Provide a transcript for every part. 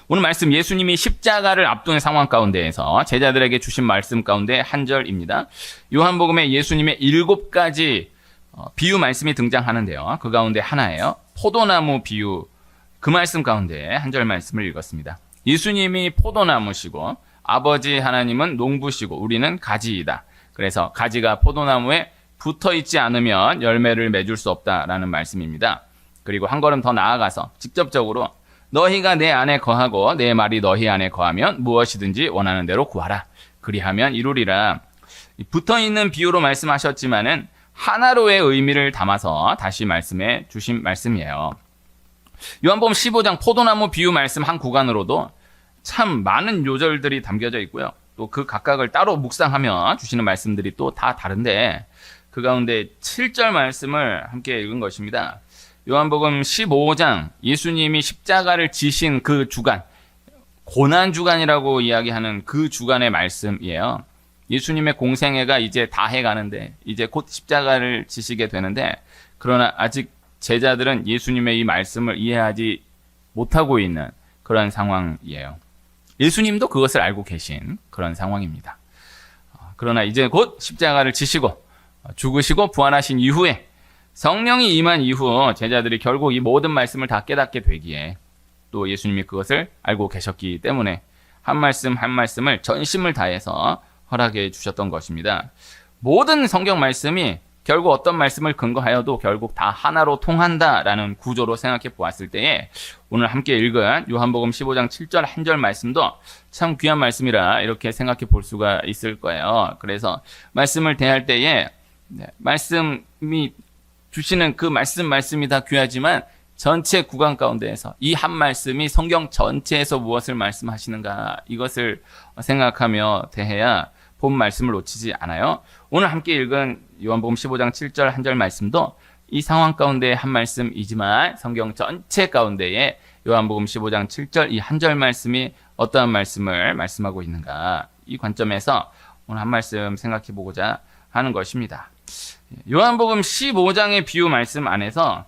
오늘 말씀 예수님이 십자가를 앞두는 상황 가운데에서 제자들에게 주신 말씀 가운데 한 절입니다. 요한복음에 예수님의 7가지 비유 말씀이 등장하는데요. 그 가운데 하나예요. 포도나무 비유. 그 말씀 가운데 한 절 말씀을 읽었습니다. 예수님이 포도나무시고 아버지 하나님은 농부시고 우리는 가지이다. 그래서 가지가 포도나무에 붙어 있지 않으면 열매를 맺을 수 없다라는 말씀입니다. 그리고 한 걸음 더 나아가서 직접적으로 너희가 내 안에 거하고 내 말이 너희 안에 거하면 무엇이든지 원하는 대로 구하라. 그리하면 이루리라. 붙어있는 비유로 말씀하셨지만은 하나로의 의미를 담아서 다시 말씀해 주신 말씀이에요. 요한복음 15장 포도나무 비유 말씀 한 구간으로도 참 많은 요절들이 담겨져 있고요. 또 그 각각을 따로 묵상하며 주시는 말씀들이 또 다 다른데 그 가운데 7절 말씀을 함께 읽은 것입니다. 요한복음 15장 예수님이 십자가를 지신 그 주간, 고난주간이라고 이야기하는 그 주간의 말씀이에요. 예수님의 공생애가 이제 다 해가는데 이제 곧 십자가를 지시게 되는데 그러나 아직 제자들은 예수님의 이 말씀을 이해하지 못하고 있는 그런 상황이에요. 예수님도 그것을 알고 계신 그런 상황입니다. 그러나 이제 곧 십자가를 지시고 죽으시고 부활하신 이후에 성령이 임한 이후 제자들이 결국 이 모든 말씀을 다 깨닫게 되기에 또 예수님이 그것을 알고 계셨기 때문에 한 말씀 한 말씀을 전심을 다해서 허락해 주셨던 것입니다. 모든 성경 말씀이 결국 어떤 말씀을 근거하여도 결국 다 하나로 통한다라는 구조로 생각해 보았을 때에 오늘 함께 읽은 요한복음 15장 7절 한 절 말씀도 참 귀한 말씀이라 이렇게 생각해 볼 수가 있을 거예요. 그래서 말씀을 대할 때에 말씀이 주시는 그 말씀이 다 귀하지만 전체 구간 가운데에서 이 한 말씀이 성경 전체에서 무엇을 말씀하시는가 이것을 생각하며 대해야 본 말씀을 놓치지 않아요. 오늘 함께 읽은 요한복음 15장 7절 한 절 말씀도 이 상황 가운데 한 말씀이지만 성경 전체 가운데에 요한복음 15장 7절 이 한 절 말씀이 어떠한 말씀을 말씀하고 있는가 이 관점에서 오늘 한 말씀 생각해 보고자 하는 것입니다. 요한복음 15장의 비유 말씀 안에서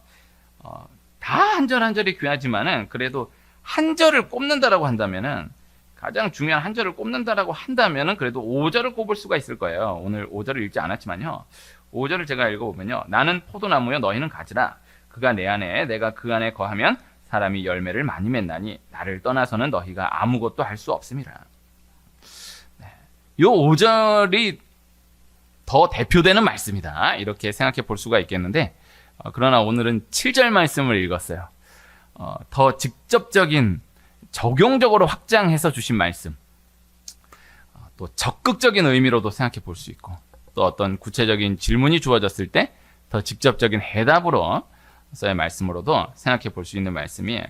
다 한 절 한 절이 귀하지만은 그래도 한 절을 꼽는다라고 한다면은 가장 중요한 한 절을 꼽는다라고 한다면은 그래도 5절을 꼽을 수가 있을 거예요. 오늘 5절을 읽지 않았지만요. 5절을 제가 읽어보면요. 나는 포도나무여 너희는 가지라. 그가 내 안에 내가 그 안에 거하면 사람이 열매를 많이 맺나니 나를 떠나서는 너희가 아무것도 할 수 없음이라. 요 5절이 더 대표되는 말씀이다. 이렇게 생각해 볼 수가 있겠는데 그러나 오늘은 7절 말씀을 읽었어요. 더 직접적인 적용적으로 확장해서 주신 말씀 또 적극적인 의미로도 생각해 볼 수 있고 또 어떤 구체적인 질문이 주어졌을 때 더 직접적인 해답으로서의 말씀으로도 생각해 볼 수 있는 말씀이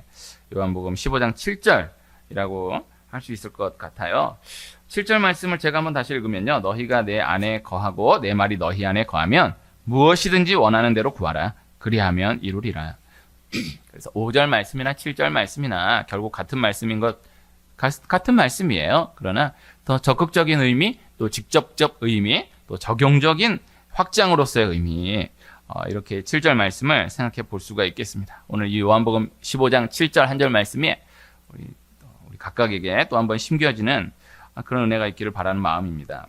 요한복음 15장 7절이라고 할 수 있을 것 같아요. 7절 말씀을 제가 한번 다시 읽으면요. 너희가 내 안에 거하고 내 말이 너희 안에 거하면 무엇이든지 원하는 대로 구하라. 그리하면 이루리라. 그래서 5절 말씀이나 7절 말씀이나 결국 같은 말씀인 것 같은 말씀이에요. 그러나 더 적극적인 의미, 또 직접적 의미, 또 적용적인 확장으로서의 의미 이렇게 7절 말씀을 생각해 볼 수가 있겠습니다. 오늘 이 요한복음 15장 7절 한 절 말씀이 우리 각각에게 또 한번 심겨지는 그런 은혜가 있기를 바라는 마음입니다.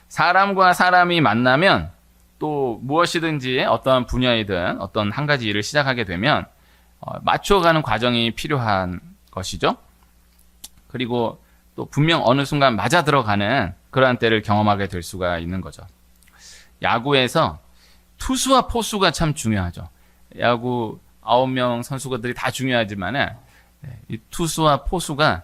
사람과 사람이 만나면 또 무엇이든지 어떤 분야이든 어떤 한 가지 일을 시작하게 되면 맞춰가는 과정이 필요한 것이죠. 그리고 또 분명 어느 순간 맞아 들어가는 그러한 때를 경험하게 될 수가 있는 거죠. 야구에서 투수와 포수가 참 중요하죠. 야구 9명 선수들이 다 중요하지만은 이 투수와 포수가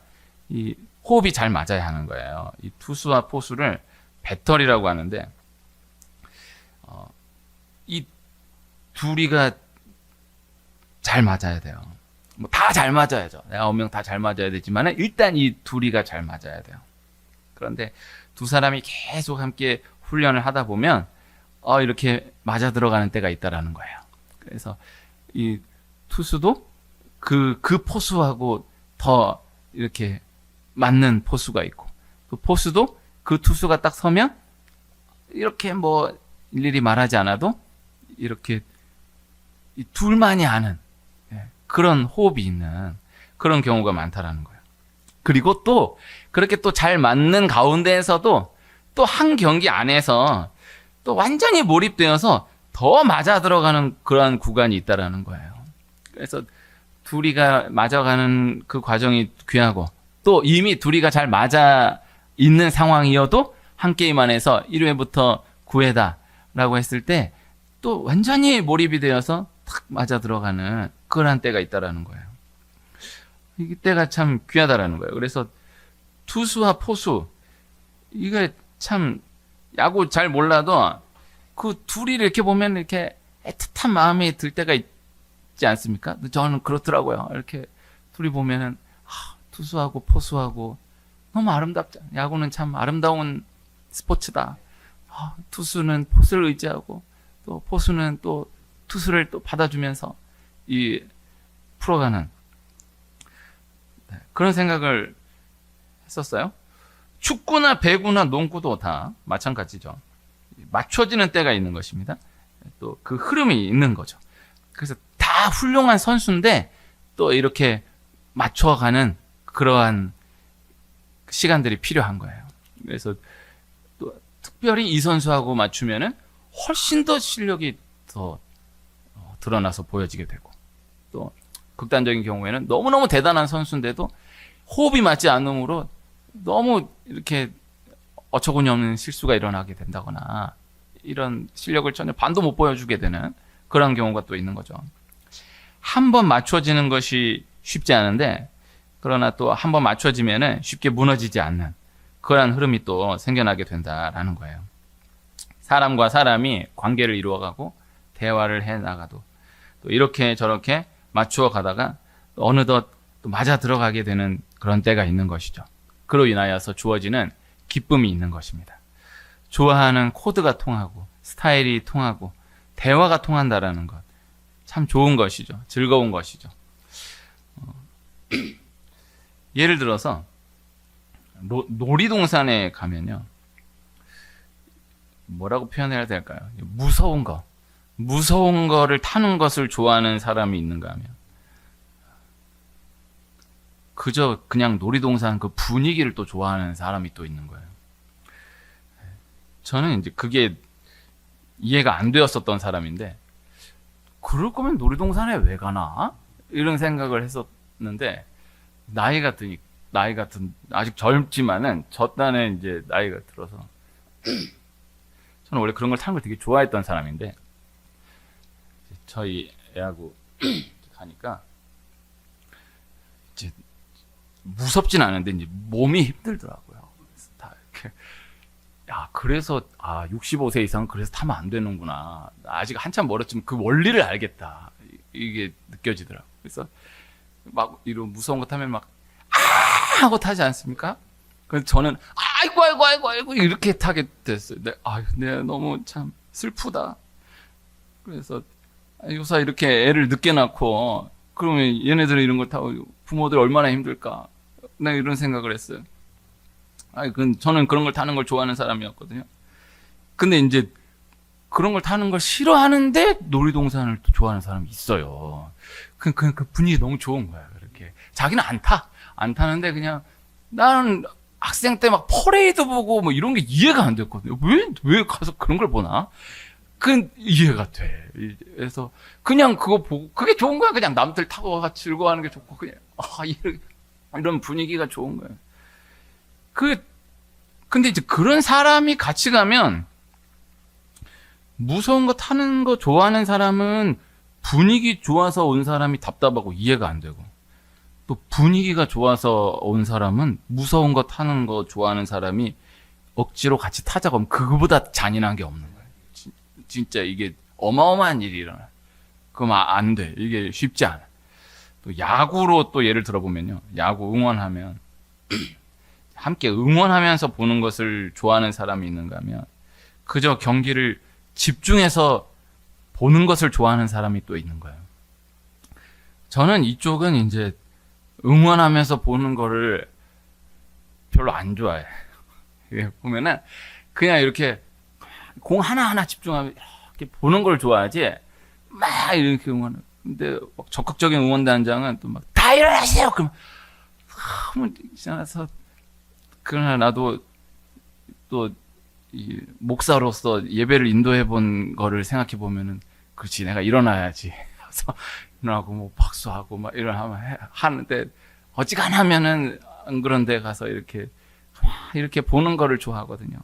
이 호흡이 잘 맞아야 하는 거예요. 이 투수와 포수를 배터리라고 하는데 이 둘이가 잘 맞아야 돼요. 뭐 다 잘 맞아야죠. 9명 다 잘 맞아야 되지만 일단 이 둘이가 잘 맞아야 돼요. 그런데 두 사람이 계속 함께 훈련을 하다 보면 이렇게 맞아 들어가는 때가 있다라는 거예요. 그래서 이 투수도 그 포수하고 더 이렇게 맞는 포수가 있고 그 포수도 그 투수가 딱 서면 이렇게 뭐 일일이 말하지 않아도 이렇게 이 둘만이 아는 그런 호흡이 있는 그런 경우가 많다라는 거예요. 그리고 또 그렇게 또 잘 맞는 가운데에서도 또 한 경기 안에서 또 완전히 몰입되어서 더 맞아 들어가는 그러한 구간이 있다라는 거예요. 그래서 둘이가 맞아가는 그 과정이 귀하고 또 이미 둘이가 잘 맞아 있는 상황이어도 한 게임 안에서 1회부터 9회다라고 했을 때 또 완전히 몰입이 되어서 탁 맞아 들어가는 그런 때가 있다라는 거예요. 이 때가 참 귀하다라는 거예요. 그래서 투수와 포수 이게 참 야구 잘 몰라도 그 둘이 이렇게 보면 이렇게 애틋한 마음이 들 때가 있지 않습니까? 저는 그렇더라고요. 이렇게 둘이 보면은 투수하고 포수하고 너무 아름답잖아. 야구는 참 아름다운 스포츠다. 투수는 포수를 의지하고 또 포수는 또 투수를 또 받아주면서 이 풀어가는 그런 생각을 했었어요. 축구나 배구나 농구도 다 마찬가지죠. 맞춰지는 때가 있는 것입니다. 또 그 흐름이 있는 거죠. 그래서 다 훌륭한 선수인데 또 이렇게 맞춰가는 그러한 시간들이 필요한 거예요. 그래서 또 특별히 이 선수하고 맞추면은 훨씬 더 실력이 더 드러나서 보여지게 되고 또 극단적인 경우에는 너무너무 대단한 선수인데도 호흡이 맞지 않으므로 너무 이렇게 어처구니 없는 실수가 일어나게 된다거나 이런 실력을 전혀 반도 못 보여주게 되는 그런 경우가 또 있는 거죠. 한 번 맞춰지는 것이 쉽지 않은데 그러나 또 한 번 맞춰지면은 쉽게 무너지지 않는 그런 흐름이 또 생겨나게 된다라는 거예요. 사람과 사람이 관계를 이루어가고 대화를 해나가도 또 이렇게 저렇게 맞추어 가다가 어느덧 또 맞아 들어가게 되는 그런 때가 있는 것이죠. 그로 인하여서 주어지는 기쁨이 있는 것입니다. 좋아하는 코드가 통하고 스타일이 통하고 대화가 통한다라는 것 참 좋은 것이죠. 즐거운 것이죠. 예를 들어서 놀이동산에 가면요. 뭐라고 표현해야 될까요? 무서운 거를 타는 것을 좋아하는 사람이 있는가 하면 그저 그냥 놀이동산 그 분위기를 또 좋아하는 사람이 또 있는 거예요. 저는 이제 그게 이해가 안 되었었던 사람인데 그럴 거면 놀이동산에 왜 가나? 이런 생각을 했었는데 나이가 든 아직 젊지만은 저 딴에 이제 나이가 들어서 저는 원래 그런 걸 타는 걸 되게 좋아했던 사람인데 저희 애하고 가니까 이제 무섭진 않은데 이제 몸이 힘들더라고요. 그래서 다 이렇게 그래서 65세 이상은 그래서 타면 안 되는구나. 아직 한참 멀었지만 그 원리를 알겠다. 이게 느껴지더라고요. 그래서 막 이런 무서운 거 타면 막 하고 타지 않습니까? 그래서 저는 아이고 이렇게 타게 됐어요. 내가 너무 참 슬프다. 그래서 요사 이렇게 애를 늦게 낳고 그러면 얘네들은 이런 걸 타고 부모들 얼마나 힘들까. 나 이런 생각을 했어요. 저는 그런 걸 타는 걸 좋아하는 사람이었거든요. 근데 이제 그런 걸 타는 걸 싫어하는데 놀이동산을 또 좋아하는 사람이 있어요. 그 분위기 너무 좋은 거야. 이렇게 자기는 안 타는데 그냥 나는 학생 때 막 퍼레이드 보고 뭐 이런 게 이해가 안 됐거든요. 왜 가서 그런 걸 보나? 이해가 돼. 그래서 그냥 그거 보고 그게 좋은 거야. 그냥 남들 타고 같이 즐거워하는 게 좋고 그냥 이런 분위기가 좋은 거예요. 근데 이제 그런 사람이 같이 가면 무서운 거 타는 거 좋아하는 사람은 분위기 좋아서 온 사람이 답답하고 이해가 안 되고 또 분위기가 좋아서 온 사람은 무서운 거 타는 거 좋아하는 사람이 억지로 같이 타자고 하면 그거보다 잔인한 게 없는 거예요. 진짜 이게 어마어마한 일이 일어나. 그럼 안 돼. 이게 쉽지 않아. 또 야구로 또 예를 들어보면요. 야구 응원하면 함께 응원하면서 보는 것을 좋아하는 사람이 있는가 하면 그저 경기를 집중해서 보는 것을 좋아하는 사람이 또 있는 거예요. 저는 이쪽은 이제 응원하면서 보는 거를 별로 안 좋아해. 보면은 그냥 이렇게 공 하나하나 집중하면 이렇게 보는 걸 좋아하지 막 이렇게 응원해. 근데 막 적극적인 응원단장은 또 막 다 일어나세요! 그러면 너무 지나서 그러나 나도 또 이 목사로서 예배를 인도해 본 거를 생각해 보면은 그렇지 내가 일어나야지. 그래서 일어나고 뭐 박수하고 막 하는데 어지간하면은 안 그런 데 가서 이렇게 보는 거를 좋아하거든요.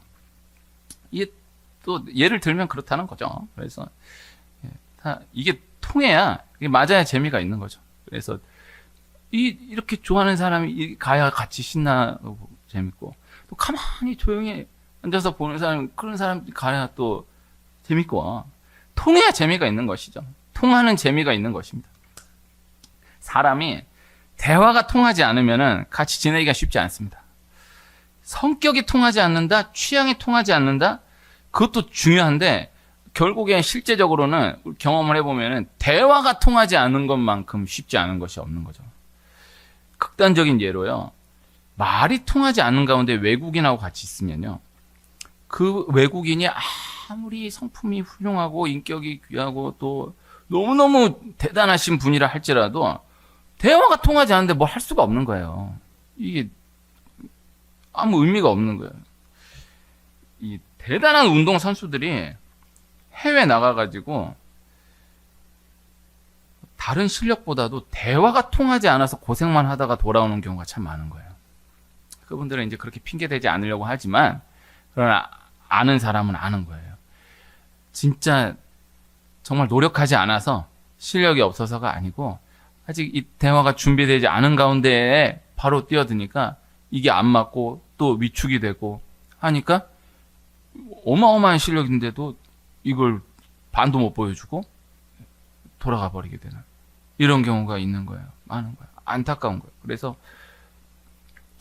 이게 또 예를 들면 그렇다는 거죠. 그래서 이게 통해야 이게 맞아야 재미가 있는 거죠. 그래서 이렇게 좋아하는 사람이 가야 같이 신나고 재밌고 또 가만히 조용히 앉아서 보는 사람 그런 사람 가야 또 재밌고 통해야 재미가 있는 것이죠. 통하는 재미가 있는 것입니다. 사람이 대화가 통하지 않으면은 같이 지내기가 쉽지 않습니다. 성격이 통하지 않는다, 취향이 통하지 않는다, 그것도 중요한데 결국엔 실제적으로는 경험을 해보면은 대화가 통하지 않은 것만큼 쉽지 않은 것이 없는 거죠. 극단적인 예로요. 말이 통하지 않는 가운데 외국인하고 같이 있으면요. 그 외국인이 아무리 성품이 훌륭하고 인격이 귀하고 또 너무너무 대단하신 분이라 할지라도 대화가 통하지 않는데 뭐 할 수가 없는 거예요. 이게 아무 의미가 없는 거예요. 이 대단한 운동 선수들이 해외 나가가지고 다른 실력보다도 대화가 통하지 않아서 고생만 하다가 돌아오는 경우가 참 많은 거예요. 그분들은 이제 그렇게 핑계대지 않으려고 하지만 그러나 아는 사람은 아는 거예요. 진짜 정말 노력하지 않아서 실력이 없어서가 아니고 아직 이 대화가 준비되지 않은 가운데에 바로 뛰어드니까 이게 안 맞고 또 위축이 되고 하니까 어마어마한 실력인데도 이걸 반도 못 보여주고 돌아가 버리게 되는 이런 경우가 있는 거예요. 많은 거예요. 안타까운 거예요. 그래서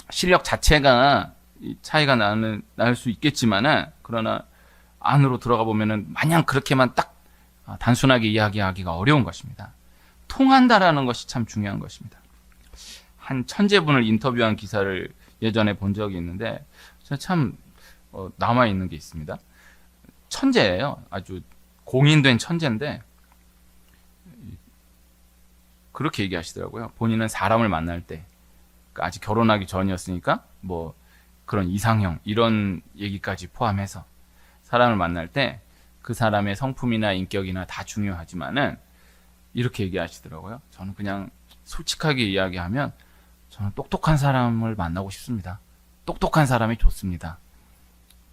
실력 자체가 차이가 날 수 있겠지만은 그러나 안으로 들어가 보면은 마냥 그렇게만 딱 단순하게 이야기하기가 어려운 것입니다. 통한다라는 것이 참 중요한 것입니다. 한 천재분을 인터뷰한 기사를 예전에 본 적이 있는데 참 남아 있는 게 있습니다. 천재예요. 아주 공인된 천재인데 그렇게 얘기하시더라고요. 본인은 사람을 만날 때 아직 결혼하기 전이었으니까 뭐 그런 이상형 이런 얘기까지 포함해서 사람을 만날 때 그 사람의 성품이나 인격이나 다 중요하지만은 이렇게 얘기하시더라고요. 저는 그냥 솔직하게 이야기하면 저는 똑똑한 사람을 만나고 싶습니다. 똑똑한 사람이 좋습니다.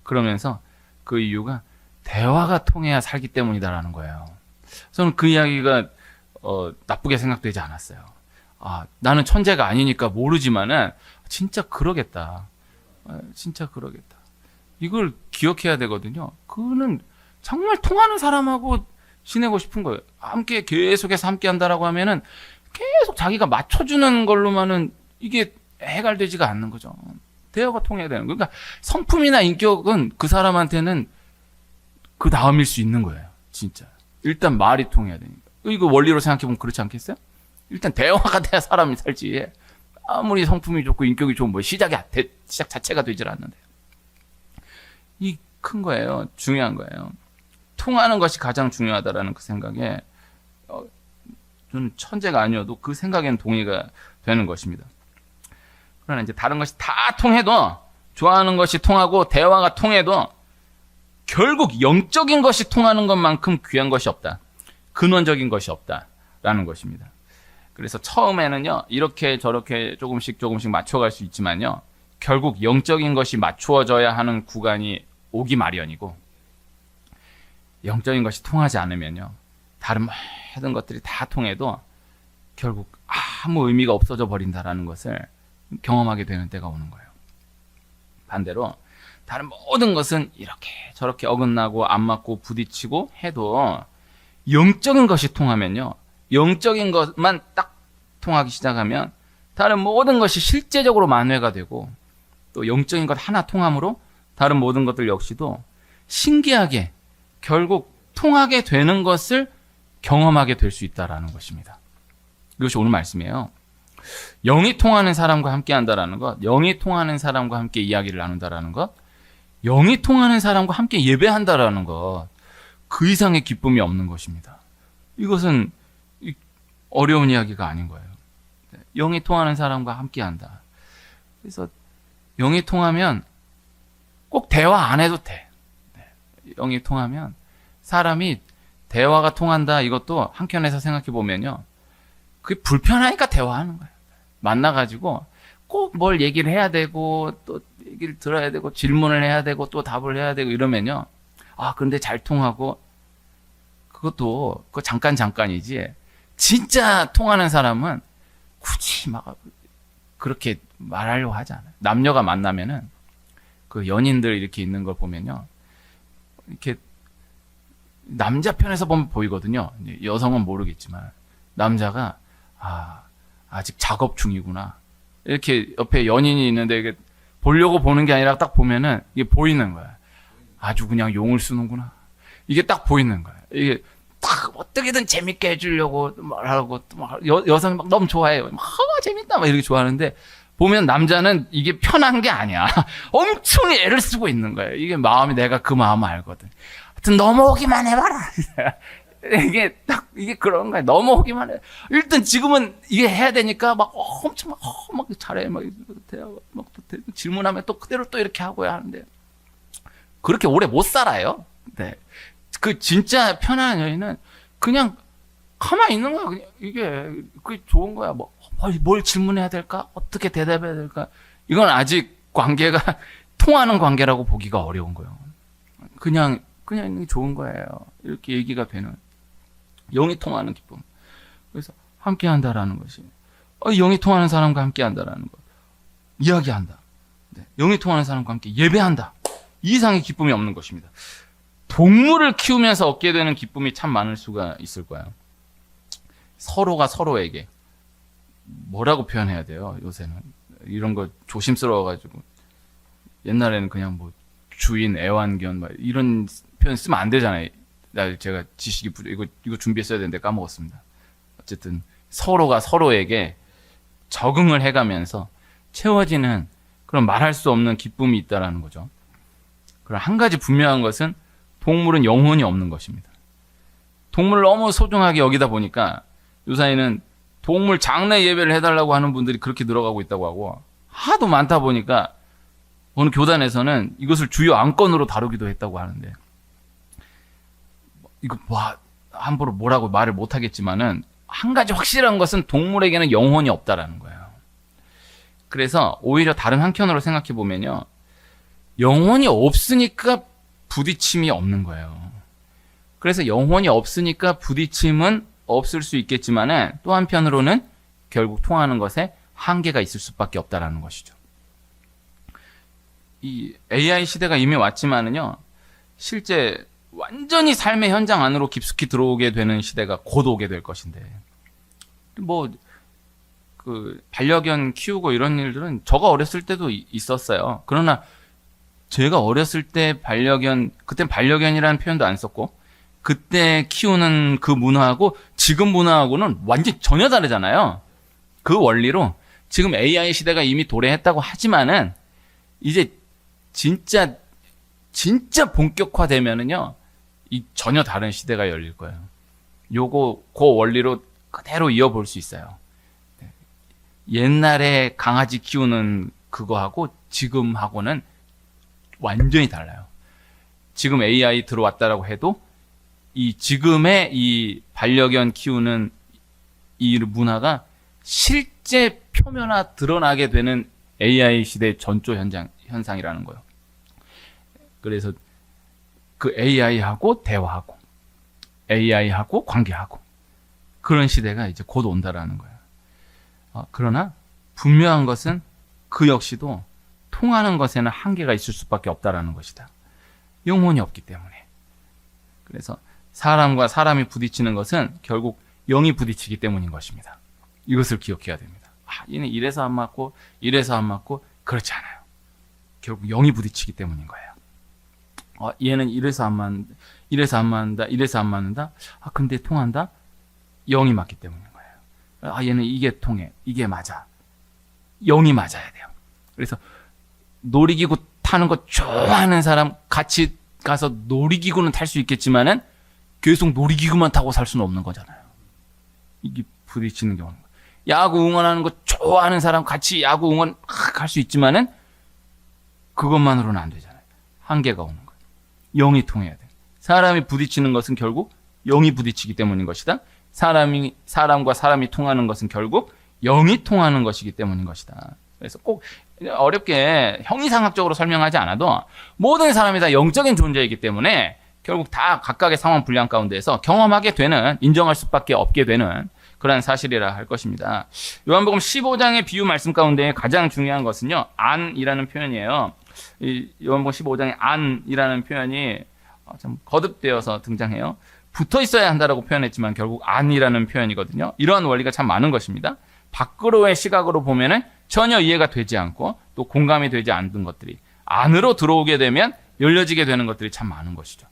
그러면서 그 이유가 대화가 통해야 살기 때문이다라는 거예요. 저는 그 이야기가 나쁘게 생각되지 않았어요. 나는 천재가 아니니까 모르지만은 진짜 그러겠다. 진짜 그러겠다. 이걸 기억해야 되거든요. 그는 정말 통하는 사람하고 지내고 싶은 거예요. 함께 계속해서 함께 한다라고 하면은 계속 자기가 맞춰주는 걸로만은 이게 해결되지가 않는 거죠. 대화가 통해야 되는 거예요. 그러니까 성품이나 인격은 그 사람한테는 그 다음일 수 있는 거예요. 진짜. 일단 말이 통해야 되니까. 이거 원리로 생각해보면 그렇지 않겠어요? 일단 대화가 돼야 사람이 살지. 아무리 성품이 좋고 인격이 좋은 시작 자체가 되질 않는데. 이 큰 거예요. 중요한 거예요. 통하는 것이 가장 중요하다라는 그 생각에 저는 천재가 아니어도 그 생각에는 동의가 되는 것입니다. 그러나 이제 다른 것이 다 통해도 좋아하는 것이 통하고 대화가 통해도 결국 영적인 것이 통하는 것만큼 귀한 것이 없다. 근원적인 것이 없다라는 것입니다. 그래서 처음에는요 이렇게 저렇게 조금씩 맞춰갈 수 있지만요 결국 영적인 것이 맞추어져야 하는 구간이 오기 마련이고 영적인 것이 통하지 않으면요 다른 모든 것들이 다 통해도 결국 아무 의미가 없어져 버린다라는 것을 경험하게 되는 때가 오는 거예요. 반대로 다른 모든 것은 이렇게 저렇게 어긋나고 안 맞고 부딪히고 해도 영적인 것이 통하면요 영적인 것만 딱 통하기 시작하면 다른 모든 것이 실제적으로 만회가 되고 또 영적인 것 하나 통함으로 다른 모든 것들 역시도 신기하게 결국 통하게 되는 것을 경험하게 될 수 있다라는 것입니다. 이것이 오늘 말씀이에요. 영이 통하는 사람과 함께 한다라는 것, 영이 통하는 사람과 함께 이야기를 나눈다라는 것, 영이 통하는 사람과 함께 예배한다라는 것, 그 이상의 기쁨이 없는 것입니다. 이것은 어려운 이야기가 아닌 거예요. 영이 통하는 사람과 함께 한다. 그래서 영이 통하면 꼭 대화 안 해도 돼. 영이 통하면 사람이 대화가 통한다 이것도 한켠에서 생각해 보면요. 그게 불편하니까 대화하는 거예요. 만나가지고 꼭 뭘 얘기를 해야 되고 또 얘기를 들어야 되고 질문을 해야 되고 또 답을 해야 되고 이러면요. 아, 근데 잘 통하고 그것도 그거 잠깐이지. 진짜 통하는 사람은 굳이 막 그렇게 말하려고 하지 않아요. 남녀가 만나면은 그 연인들 이렇게 있는 걸 보면요. 이렇게 남자 편에서 보면 보이거든요. 여성은 모르겠지만 남자가 아직 작업 중이구나. 이렇게 옆에 연인이 있는데 이게 보려고 보는 게 아니라 딱 보면은 이게 보이는 거야. 아주 그냥 용을 쓰는구나. 이게 딱 보이는 거야. 이게 딱 어떻게든 재밌게 해주려고 말하고 또 막 여성이 막 너무 좋아해요. 막 재밌다 막 이렇게 좋아하는데 보면 남자는 이게 편한 게 아니야. 엄청 애를 쓰고 있는 거예요. 이게 마음이 내가 그 마음을 알거든. 하여튼 넘어오기만 해봐라. 이게 딱 이게 그런 거야. 넘어오기만 해. 일단 지금은 이게 해야 되니까 막 엄청 막 잘해 막 질문하면 또 그대로 또 이렇게 하고야 하는데 그렇게 오래 못 살아요. 네. 그 진짜 편한 여인은 그냥 가만히 있는 거야. 그냥 이게 그게 좋은 거야. 뭘 질문해야 될까? 어떻게 대답해야 될까? 이건 아직 관계가 통하는 관계라고 보기가 어려운 거예요. 그냥 있는 게 좋은 거예요. 이렇게 얘기가 되는 영이 통하는 기쁨. 그래서 함께한다라는 것이 영이 통하는 사람과 함께한다라는 것. 이야기한다. 네. 영이 통하는 사람과 함께 예배한다. 이 이상의 기쁨이 없는 것입니다. 동물을 키우면서 얻게 되는 기쁨이 참 많을 수가 있을 거예요. 서로가 서로에게 뭐라고 표현해야 돼요? 요새는 이런 거 조심스러워가지고 옛날에는 그냥 뭐 주인, 애완견 막 이런 표현 쓰면 안 되잖아요. 제가 지식이 이거 준비했어야 되는데 까먹었습니다. 어쨌든 서로가 서로에게 적응을 해가면서 채워지는 그런 말할 수 없는 기쁨이 있다라는 거죠. 그럼 한 가지 분명한 것은 동물은 영혼이 없는 것입니다. 동물을 너무 소중하게 여기다 보니까 요사이는 동물 장례 예배를 해달라고 하는 분들이 그렇게 늘어가고 있다고 하고 하도 많다 보니까 어느 교단에서는 이것을 주요 안건으로 다루기도 했다고 하는데 이거 함부로 뭐라고 말을 못하겠지만은 한 가지 확실한 것은 동물에게는 영혼이 없다라는 거예요. 그래서 오히려 다른 한편으로 생각해 보면요. 영혼이 없으니까 부딪힘이 없는 거예요. 그래서 영혼이 없으니까 부딪힘은 없을 수 있겠지만은 또 한편으로는 결국 통하는 것에 한계가 있을 수밖에 없다라는 것이죠. 이 AI 시대가 이미 왔지만은요. 실제 완전히 삶의 현장 안으로 깊숙이 들어오게 되는 시대가 곧 오게 될 것인데 반려견 키우고 이런 일들은 저가 어렸을 때도 있었어요. 그러나 제가 어렸을 때 그땐 반려견이라는 표현도 안 썼고 그때 키우는 그 문화하고 지금 문화하고는 완전히 전혀 다르잖아요. 그 원리로 지금 AI 시대가 이미 도래했다고 하지만은 이제 진짜 본격화되면은요, 이 전혀 다른 시대가 열릴 거예요. 그 원리로 그대로 이어볼 수 있어요. 옛날에 강아지 키우는 그거하고 지금하고는 완전히 달라요. 지금 AI 들어왔다라고 해도 이 지금의 이 반려견 키우는 이 문화가 실제 표면화 드러나게 되는 AI 시대의 전조 현상이라는 거예요. 그래서 그 AI하고 대화하고 AI하고 관계하고 그런 시대가 이제 곧 온다라는 거예요. 그러나 분명한 것은 그 역시도 통하는 것에는 한계가 있을 수밖에 없다라는 것이다. 영혼이 없기 때문에. 그래서 사람과 사람이 부딪히는 것은 결국 영이 부딪히기 때문인 것입니다. 이것을 기억해야 됩니다. 얘는 이래서 안 맞고 이래서 안 맞고 그렇지 않아요. 결국 영이 부딪히기 때문인 거예요. 얘는 이래서 안 맞는다. 이래서 안 맞는다. 이래서 안 맞는다. 근데 통한다. 영이 맞기 때문인 거예요. 얘는 이게 통해. 이게 맞아. 영이 맞아야 돼요. 그래서 놀이기구 타는 거 좋아하는 사람 같이 가서 놀이기구는 탈 수 있겠지만은 계속 놀이기구만 타고 살 수는 없는 거잖아요. 이게 부딪히는 경우는. 야구 응원하는 거 좋아하는 사람 같이 야구 응원 할 수 있지만은 그것만으로는 안 되잖아요. 한계가 오는 거예요. 영이 통해야 돼. 사람이 부딪히는 것은 결국 영이 부딪히기 때문인 것이다. 사람과 사람이 통하는 것은 결국 영이 통하는 것이기 때문인 것이다. 그래서 꼭 어렵게 형이상학적으로 설명하지 않아도 모든 사람이 다 영적인 존재이기 때문에 결국 다 각각의 상황 분량 가운데에서 경험하게 되는, 인정할 수밖에 없게 되는 그러한 사실이라 할 것입니다. 요한복음 15장의 비유 말씀 가운데 가장 중요한 것은요, 안이라는 표현이에요. 이 요한복음 15장의 안이라는 표현이 좀 거듭되어서 등장해요. 붙어 있어야 한다라고 표현했지만 결국 안이라는 표현이거든요. 이러한 원리가 참 많은 것입니다. 밖으로의 시각으로 보면은 전혀 이해가 되지 않고 또 공감이 되지 않는 것들이 안으로 들어오게 되면 열려지게 되는 것들이 참 많은 것이죠.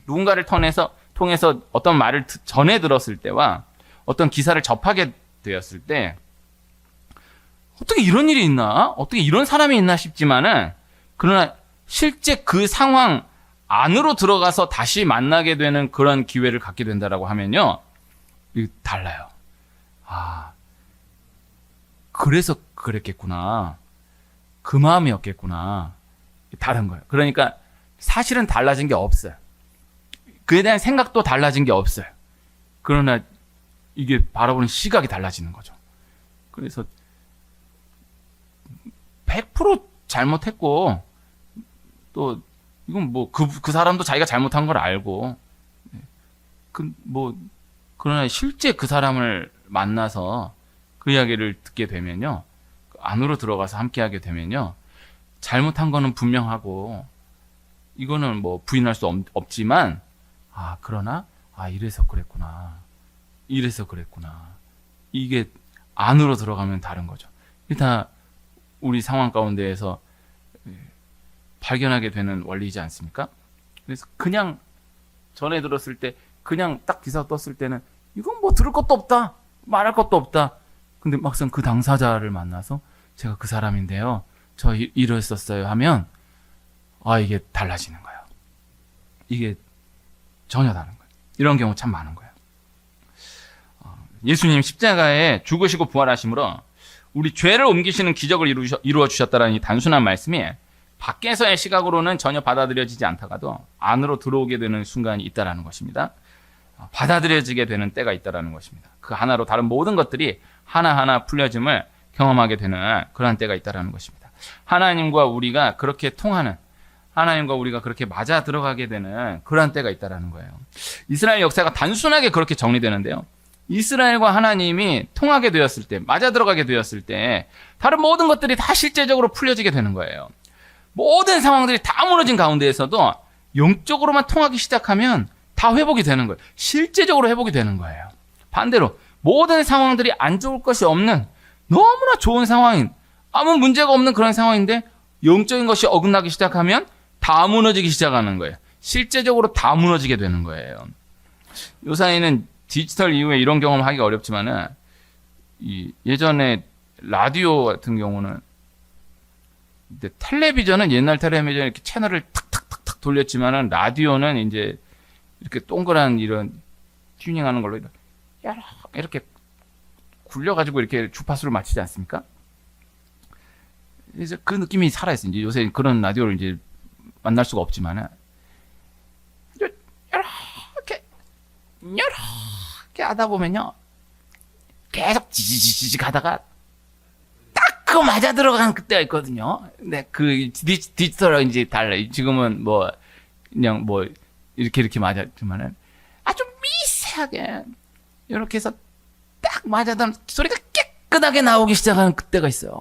누군가를 통해서 어떤 말을 전해 들었을 때와 어떤 기사를 접하게 되었을 때 어떻게 이런 일이 있나? 어떻게 이런 사람이 있나 싶지만은, 그러나 실제 그 상황 안으로 들어가서 다시 만나게 되는 그런 기회를 갖게 된다라고 하면요, 이게 달라요. 아, 그래서 그랬겠구나. 그 마음이었겠구나. 다른 거예요. 그러니까 사실은 달라진 게 없어요. 그에 대한 생각도 달라진 게 없어요. 그러나 이게 바라보는 시각이 달라지는 거죠. 그래서 100% 잘못했고, 또 이건 뭐 그 사람도 자기가 잘못한 걸 알고, 그러나 실제 그 사람을 만나서 그 이야기를 듣게 되면요, 안으로 들어가서 함께하게 되면요, 잘못한 거는 분명하고 이거는 뭐 부인할 수 없지만, 그러나 이래서 그랬구나, 이게 안으로 들어가면 다른 거죠. 일단 우리 상황 가운데에서 발견하게 되는 원리이지 않습니까? 그래서 그냥 전에 들었을 때, 그냥 딱 기사 떴을 때는 이건 뭐 들을 것도 없다, 말할 것도 없다. 근데 막상 그 당사자를 만나서 제가 그 사람인데요, 저 이랬었어요 하면 이게 달라지는 거예요. 이게 전혀 다른 거예요. 이런 경우 참 많은 거예요. 예수님 십자가에 죽으시고 부활하심으로 우리 죄를 옮기시는 기적을 이루어 주셨다라는 이 단순한 말씀이 밖에서의 시각으로는 전혀 받아들여지지 않다가도 안으로 들어오게 되는 순간이 있다라는 것입니다. 받아들여지게 되는 때가 있다라는 것입니다. 그 하나로 다른 모든 것들이 하나하나 풀려짐을 경험하게 되는 그러한 때가 있다라는 것입니다. 하나님과 우리가 그렇게 통하는, 하나님과 우리가 그렇게 맞아 들어가게 되는 그러한 때가 있다라는 거예요. 이스라엘 역사가 단순하게 그렇게 정리되는데요, 이스라엘과 하나님이 통하게 되었을 때, 맞아 들어가게 되었을 때 다른 모든 것들이 다 실제적으로 풀려지게 되는 거예요. 모든 상황들이 다 무너진 가운데에서도 영적으로만 통하기 시작하면 다 회복이 되는 거예요. 실제적으로 회복이 되는 거예요. 반대로 모든 상황들이 안 좋을 것이 없는 너무나 좋은 상황인, 아무 문제가 없는 그런 상황인데 영적인 것이 어긋나기 시작하면 다 무너지기 시작하는 거예요. 실제적으로 다 무너지게 되는 거예요. 요사이는 디지털 이후에 이런 경험을 하기가 어렵지만은, 예전에 라디오 같은 경우는, 텔레비전은 옛날 텔레비전 이렇게 채널을 탁탁탁탁 돌렸지만은, 라디오는 이제 이렇게 동그란 이런 튜닝하는 걸로 이렇게 굴려가지고 이렇게 주파수를 맞추지 않습니까? 이제 그 느낌이 살아있어요. 이제 요새 그런 라디오를 이제 만날 수가 없지만은, 이렇게 하다 보면요, 계속 지지지지 가다가 딱 그 맞아 들어가는 그때가 있거든요. 근데 그 디지털은 이제 달라요. 지금은 뭐 그냥 뭐 이렇게 맞았지만은 아주 미세하게 이렇게 해서 딱 맞아 들어가는 소리가 깨끗하게 나오기 시작하는 그때가 있어요.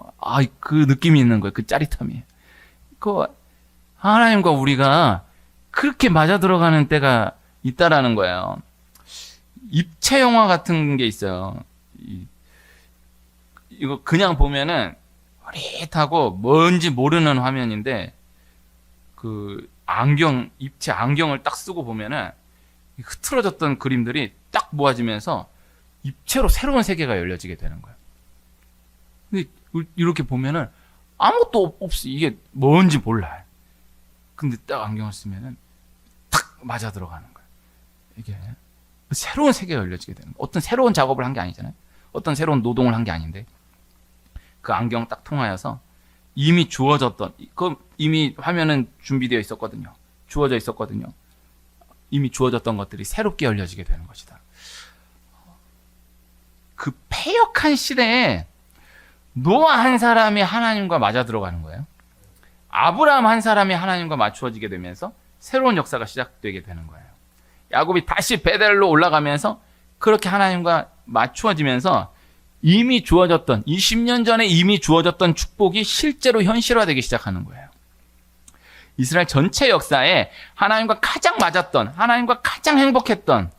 그 느낌이 있는 거예요. 그 짜릿함이. 그 하나님과 우리가 그렇게 맞아 들어가는 때가 있다라는 거예요. 입체 영화 같은 게 있어요. 이거 그냥 보면은 흐릿하고 뭔지 모르는 화면인데, 그 입체 안경을 딱 쓰고 보면은 흐트러졌던 그림들이 딱 모아지면서 입체로 새로운 세계가 열려지게 되는 거예요. 근데 이렇게 보면은 아무것도 없어. 이게 뭔지 몰라요. 근데 딱 안경을 쓰면은 탁 맞아 들어가는 거예요. 이게 새로운 세계가 열려지게 되는 거예요. 어떤 새로운 작업을 한 게 아니잖아요. 어떤 새로운 노동을 한 게 아닌데 그 안경 딱 통하여서 이미 주어졌던 이미 화면은 준비되어 있었거든요. 주어져 있었거든요. 이미 주어졌던 것들이 새롭게 열려지게 되는 것이다. 그 패역한 시대에 노아 한 사람이 하나님과 맞아 들어가는 거예요. 아브라함 한 사람이 하나님과 맞추어지게 되면서 새로운 역사가 시작되게 되는 거예요. 야곱이 다시 베델로 올라가면서 그렇게 하나님과 맞추어지면서 이미 주어졌던 20년 전에 이미 주어졌던 축복이 실제로 현실화되기 시작하는 거예요. 이스라엘 전체 역사에 하나님과 가장 맞았던, 하나님과 가장 행복했던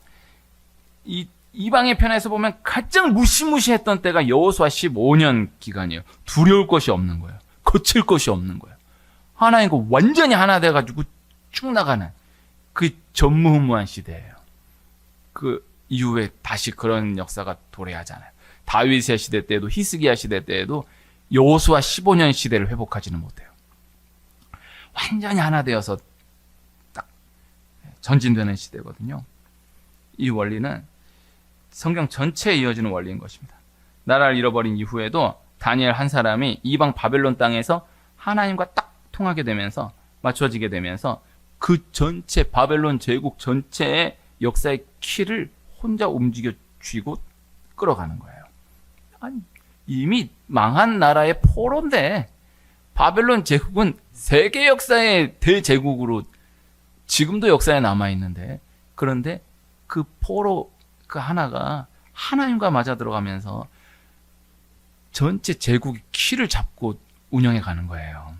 이방의 편에서 보면 가장 무시무시했던 때가 여호수아 15년 기간이에요. 두려울 것이 없는 거예요. 거칠 것이 없는 거예요. 하나님과 완전히 하나 돼가지고 쭉 나가는 그 전무후무한 시대예요. 그 이후에 다시 그런 역사가 도래하잖아요. 다윗의 시대 때에도 히스기야 시대 때에도 여호수아 15년 시대를 회복하지는 못해요. 완전히 하나 되어서 딱 전진되는 시대거든요. 이 원리는 성경 전체에 이어지는 원리인 것입니다. 나라를 잃어버린 이후에도 다니엘 한 사람이 이방 바벨론 땅에서 하나님과 딱 통하게 되면서 맞춰지게 되면서 그 전체 바벨론 제국 전체의 역사의 키를 혼자 움직여 쥐고 끌어가는 거예요. 아니, 이미 망한 나라의 포로인데 바벨론 제국은 세계 역사의 대제국으로 지금도 역사에 남아있는데, 그런데 그 포로 그 하나가 하나님과 맞아 들어가면서 전체 제국의 키를 잡고 운영해 가는 거예요.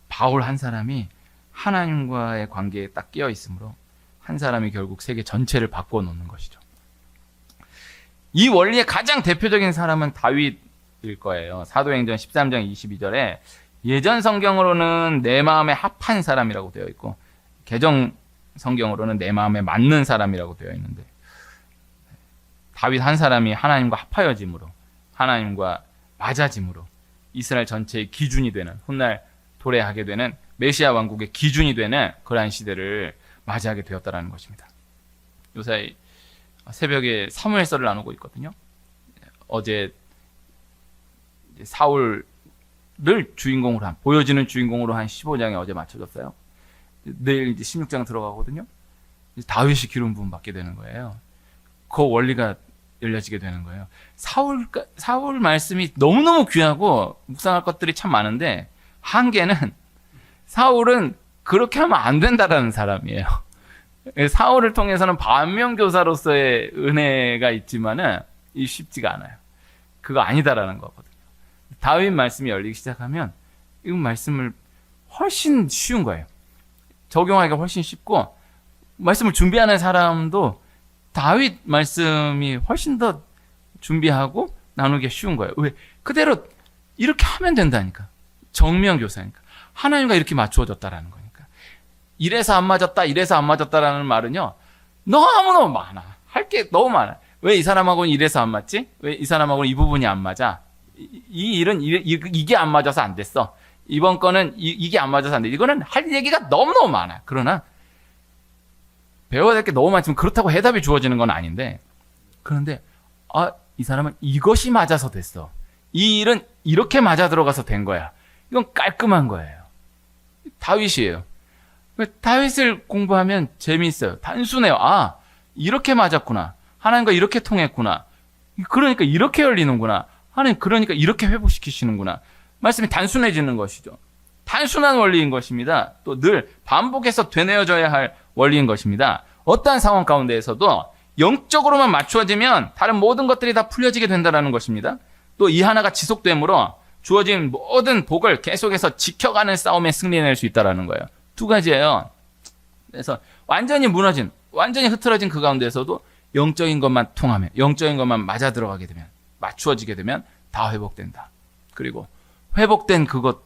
바울 한 사람이 하나님과의 관계에 딱 끼어 있으므로 한 사람이 결국 세계 전체를 바꿔 놓는 것이죠. 이 원리의 가장 대표적인 사람은 다윗일 거예요. 사도행전 13장 22절에 예전 성경으로는 내 마음에 합한 사람이라고 되어 있고 개정 성경으로는 내 마음에 맞는 사람이라고 되어 있는데, 다윗 한 사람이 하나님과 합하여짐으로, 하나님과 맞아짐으로 이스라엘 전체의 기준이 되는, 훗날 도래하게 되는 메시아 왕국의 기준이 되는 그러한 시대를 맞이하게 되었다는 것입니다. 요새 새벽에 사무엘서를 나누고 있거든요. 어제 사울을 주인공으로 보여지는 주인공으로 한 15장에 어제 맞춰졌어요. 내일 이제 16장 들어가거든요. 다윗이 기름 부음 받게 되는 거예요. 그 원리가 열려지게 되는 거예요. 사울 말씀이 너무너무 귀하고 묵상할 것들이 참 많은데, 한계는 사울은 그렇게 하면 안 된다라는 사람이에요. 사울을 통해서는 반면교사로서의 은혜가 있지만은 이 쉽지가 않아요. 그거 아니다라는 거거든요. 다윗 말씀이 열리기 시작하면 이 말씀을 훨씬 쉬운 거예요. 적용하기가 훨씬 쉽고, 말씀을 준비하는 사람도 다윗 말씀이 훨씬 더 준비하고 나누기 쉬운 거예요. 왜? 그대로 이렇게 하면 된다니까. 정면교사니까. 하나님과 이렇게 맞추어졌다라는 거니까. 이래서 안 맞았다, 이래서 안 맞았다라는 말은요, 너무너무 많아. 할 게 너무 많아. 왜 이 사람하고는 이래서 안 맞지? 왜 이 사람하고는 이 부분이 안 맞아? 이 일은 이게 안 맞아서 안 됐어. 이번 거는 이게 안 맞아서 안 돼. 이거는 할 얘기가 너무너무 많아. 그러나 배워야 될 게 너무 많지만 그렇다고 해답이 주어지는 건 아닌데, 그런데 이 사람은 이것이 맞아서 됐어. 이 일은 이렇게 맞아 들어가서 된 거야. 이건 깔끔한 거예요. 다윗이에요. 다윗을 공부하면 재미있어요. 단순해요. 이렇게 맞았구나. 하나님과 이렇게 통했구나. 그러니까 이렇게 열리는구나. 하나님 그러니까 이렇게 회복시키시는구나. 말씀이 단순해지는 것이죠. 단순한 원리인 것입니다. 또 늘 반복해서 되뇌어져야 할 원리인 것입니다. 어떠한 상황 가운데에서도 영적으로만 맞추어지면 다른 모든 것들이 다 풀려지게 된다는 것입니다. 또 이 하나가 지속됨으로 주어진 모든 복을 계속해서 지켜가는 싸움에 승리해낼 수 있다는 거예요. 두 가지예요. 그래서 완전히 무너진, 완전히 흐트러진 그 가운데에서도 영적인 것만 통하면, 영적인 것만 맞아 들어가게 되면, 맞추어지게 되면 다 회복된다. 그리고 회복된 그것,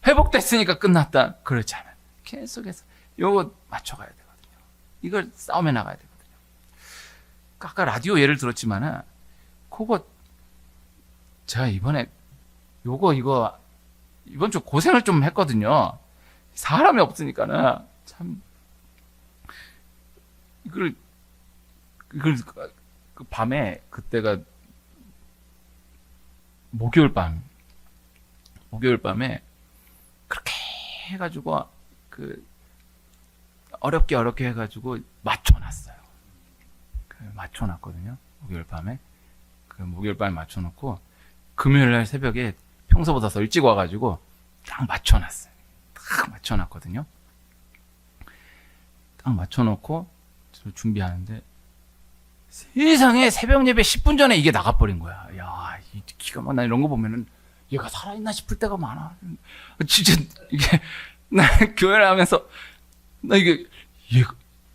회복됐으니까 끝났다. 그렇지 않아요. 계속해서 요거 맞춰가야 되거든요. 이걸 싸움해 나가야 되거든요. 아까 라디오 예를 들었지만은 그거 제가 이번에 이번 주 고생을 좀 했거든요. 사람이 없으니까는 참 이걸 그 밤에 그때가 목요일 밤에 그렇게 해가지고 어렵게 해가지고 맞춰놨어요. 맞춰놨거든요. 목요일 밤에 맞춰놓고 금요일 날 새벽에 평소보다 더 일찍 와가지고 딱 맞춰놨어요. 딱 맞춰놨거든요. 딱 맞춰놓고 준비하는데 세상에 새벽 예배 10분 전에 이게 나가버린 거야. 야, 이 기가 막 나 이런 거 보면은 얘가 살아있나 싶을 때가 많아. 진짜 이게 나 교회를 하면서 나 이게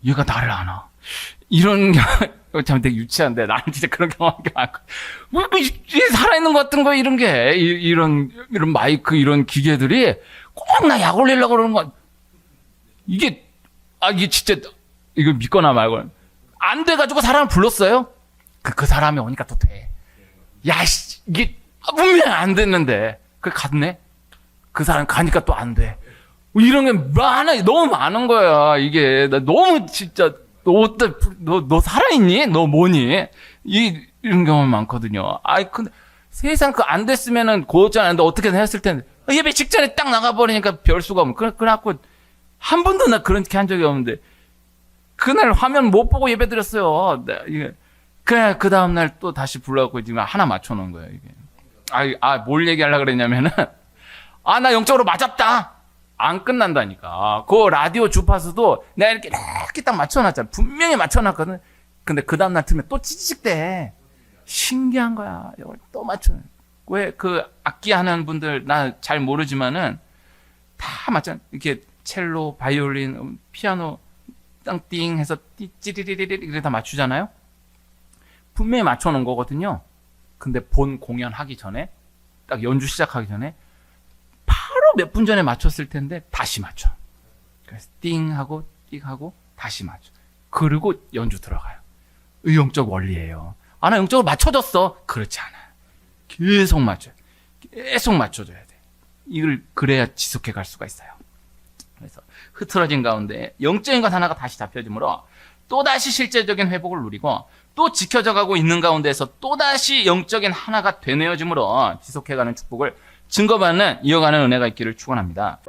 얘가 나를 아나. 이런 게 참 되게 유치한데 나는 진짜 그런 경험이 많고 살아있는 것 같은 거 이런 게 이런 마이크 이런 기계들이 꼭 나 약 올리려고 그러는 거 이게 진짜 이거 믿거나 말거나 안 돼가지고 사람을 불렀어요. 그 사람이 오니까 또 돼. 야, 이게 분명히 안 됐는데 갔네. 그 사람 가니까 또 안 돼. 이런 게 너무 많은 거야. 이게 나 너무 진짜 너 살아있니? 너 뭐니? 이런 경험 많거든요. 근데 세상 안 됐으면은 고전 안 돼. 어떻게든 했을 텐데 예배 직전에 딱 나가버리니까 별 수가 없는. 그래갖고 한 번도 나 그렇게 한 적이 없는데 그날 화면 못 보고 예배 드렸어요. 그래 그 다음 날 또 다시 불러갖고 지금 하나 맞춰놓은 거예요. 이게 뭘 얘기하려고 그랬냐면은 나 영적으로 맞았다. 안 끝난다니까. 그 라디오 주파수도 내가 이렇게 딱 맞춰놨잖아. 분명히 맞춰놨거든. 근데 그 다음날 틀면 또 찌직대. 신기한 거야. 이걸 또 맞춰. 왜 악기 하는 분들 나 잘 모르지만은 다 맞잖아. 이렇게 첼로, 바이올린, 피아노 땅띵 해서 찌리리리리 이렇게 다 맞추잖아요. 분명히 맞춰놓은 거거든요. 근데 본 공연하기 전에 딱 연주 시작하기 전에 바로 몇 분 전에 맞췄을 텐데 다시 맞춰. 그래서 띵하고 띵하고 다시 맞춰. 그리고 연주 들어가요. 영적 원리예요. 나 영적으로 맞춰졌어. 그렇지 않아. 계속 맞춰요. 계속 맞춰줘야 돼. 이걸 그래야 지속해 갈 수가 있어요. 그래서 흐트러진 가운데 영적인 것 하나가 다시 잡혀지므로 또다시 실제적인 회복을 누리고 또 지켜져 가고 있는 가운데서 또다시 영적인 하나가 되뇌어짐으로 지속해가는 축복을 증거받는 이어가는 은혜가 있기를 축원합니다.